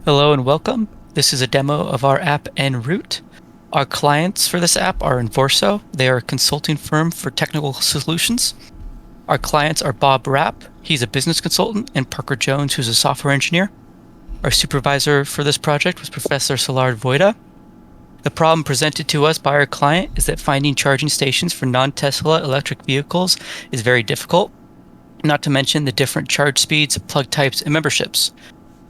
Hello and welcome. This is a demo of our app ENRoute. Our clients for this app are Envorso. They are a consulting firm for technical solutions. Our clients are Bob Rapp, he's a business consultant, and Parker Jones, who's a software engineer. Our supervisor for this project was Professor Szilard Vojta. The problem presented to us by our client is that finding charging stations for non-Tesla electric vehicles is very difficult, not to mention the different charge speeds, plug types, and memberships.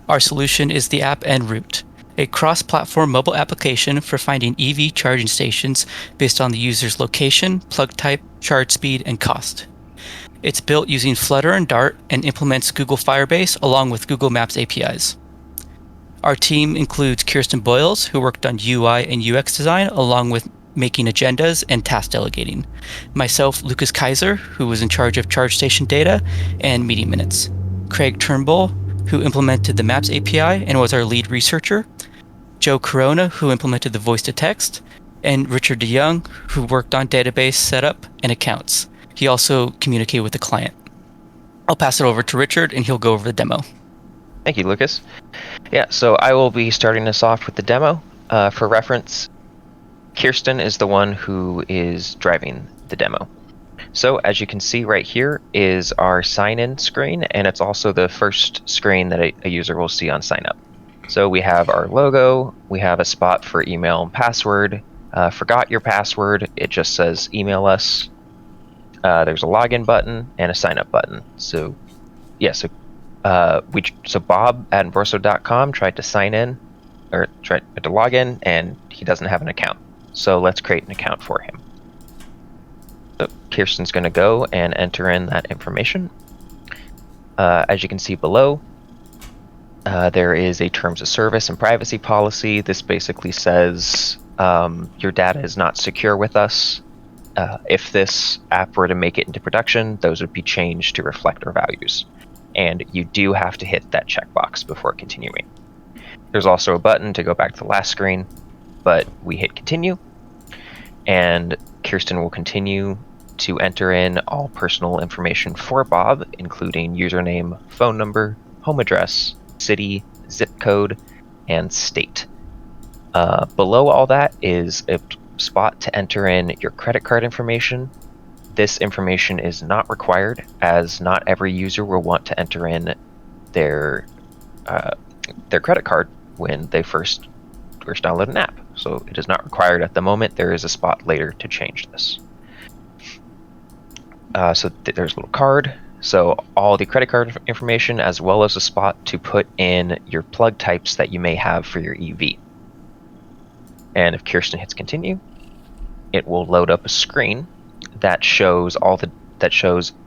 Our solution is the app ENRoute, a cross-platform mobile application for finding EV charging stations based on the user's location, plug type, charge speed, and cost. It's built using Flutter and Dart and implements Google Firebase along with Google Maps APIs. Our team includes Kirsten Boyles, who worked on UI and UX design along with making agendas and task delegating. Myself, Lucas Keizur, who was in charge of charge station data and meeting minutes. Craig Turnbull, who implemented the Maps API and was our lead researcher. Joe Corona, who implemented the voice to text. And Richard DeYoung, who worked on database setup and accounts. He also communicated with the client. I'll pass it over to Richard and he'll go over the demo. Thank you, Lucas. Yeah, so I will be starting us off with the demo. For reference, Kirsten is the one who is driving the demo. So as you can see right here is our sign-in screen, and it's also the first screen that a user will see on sign-up. So we have our logo, we have a spot for email and password. Forgot your password, it just says email us. There's a login button and a sign-up button. So yeah, so Bob at Envorso.com tried to sign in, or tried to log in, and he doesn't have an account. So let's create an account for him. So Kirsten's going to go and enter in that information. As you can see below, there is a terms of service and privacy policy. This basically says your data is not secure with us. If this app were to make it into production, those would be changed to reflect our values. And you do have to hit that checkbox before continuing. There's also a button to go back to the last screen, but we hit continue, and Kirsten will continue to enter in all personal information for Bob, including username, phone number, home address, city, zip code, and state. Below all that is a spot to enter in your credit card information. This information is not required, as not every user will want to enter in their credit card when they first download an app. So it is not required at the moment. There is a spot later to change this. There's a little card. So all the credit card information, as well as a spot to put in your plug types that you may have for your EV. And if Kirsten hits continue, it will load up a screen that shows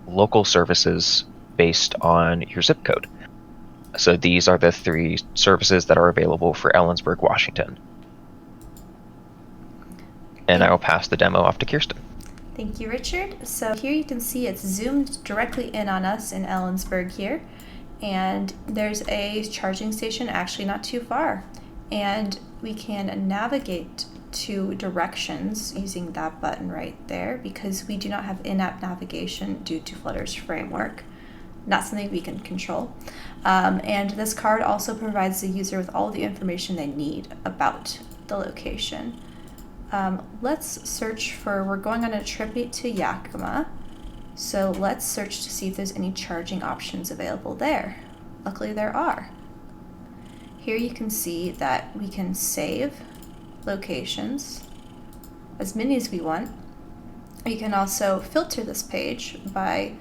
local services based on your zip code. So these are the 3 services that are available for Ellensburg, Washington. And I will pass the demo off to Kirsten. Thank you, Richard. So here you can see it's zoomed directly in on us in Ellensburg here. And there's a charging station actually not too far. And we can navigate to directions using that button right there, because we do not have in-app navigation due to Flutter's framework. Not something we can control. And this card also provides the user with all the information they need about the location. Let's search for, we're going on a trip to Yakima, so let's search to see if there's any charging options available there. Luckily there are. Here you can see that we can save locations, as many as we want. You can also filter this page by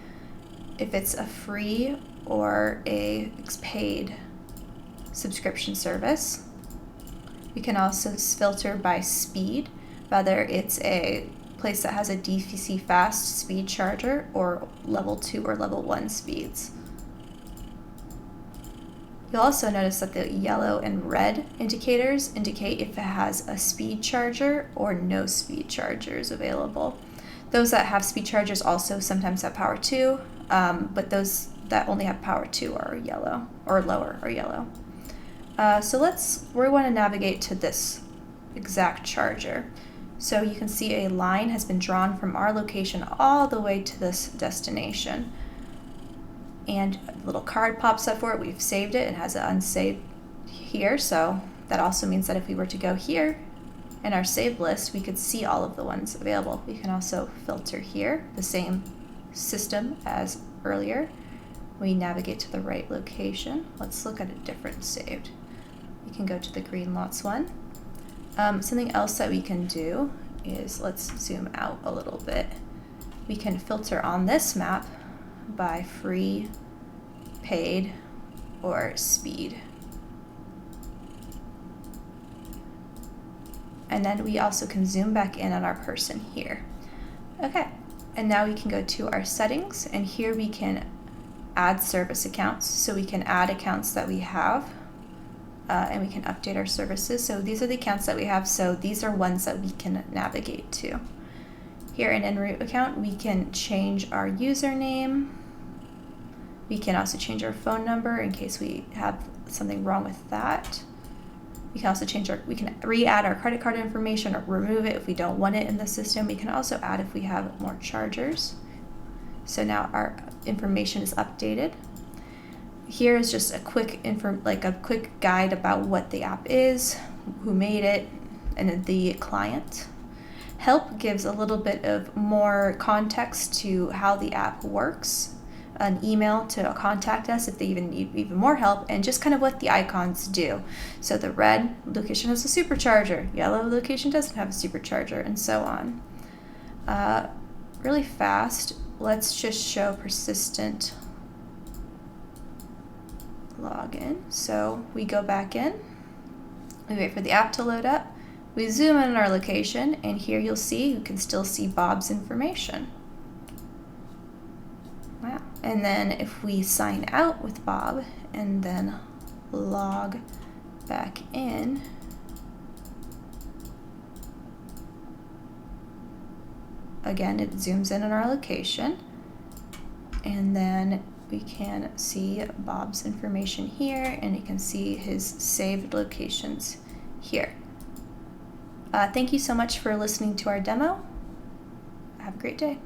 if it's a free or a paid subscription service. We can also filter by speed, whether it's a place that has a DC fast speed charger or level 2 or level 1 speeds. You'll also notice that the yellow and red indicators indicate if it has a speed charger or no speed chargers available. Those that have speed chargers also sometimes have power 2, but those that only have power 2 are yellow, or lower are yellow. So we want to navigate to this exact charger. So you can see a line has been drawn from our location all the way to this destination. And a little card pops up for it. We've saved it. It has an unsaved here, so that also means that if we were to go here in our saved list, we could see all of the ones available. We can also filter here, the same system as earlier. We navigate to the right location. Let's look at a different saved. We can go to the green lots one. Something else that we can do is, let's zoom out a little bit. We can filter on this map by free, paid, or speed. And then we also can zoom back in on our person here. Okay, and now we can go to our settings, and here we can add service accounts. So we can add accounts that we have, and we can update our services. So these are the accounts that we have, so these are ones that we can navigate to. Here in ENRoute account, we can change our username. We can also change our phone number in case we have something wrong with that. We can also we can re-add our credit card information or remove it if we don't want it in the system. We can also add if we have more chargers. So now our information is updated. Here is just a quick quick guide about what the app is, who made it, and the client. Help gives a little bit of more context to how the app works. An email to contact us if they even need even more help, and just kind of what the icons do. So the red location has a supercharger, yellow location doesn't have a supercharger, and so on. Really fast, let's just show persistent login. So we go back in, we wait for the app to load up, we zoom in on our location, and here you can still see Bob's information. Wow. And then if we sign out with Bob and then log back in, again, it zooms in on our location, and then we can see Bob's information here, and you can see his saved locations here. Thank you so much for listening to our demo. Have a great day.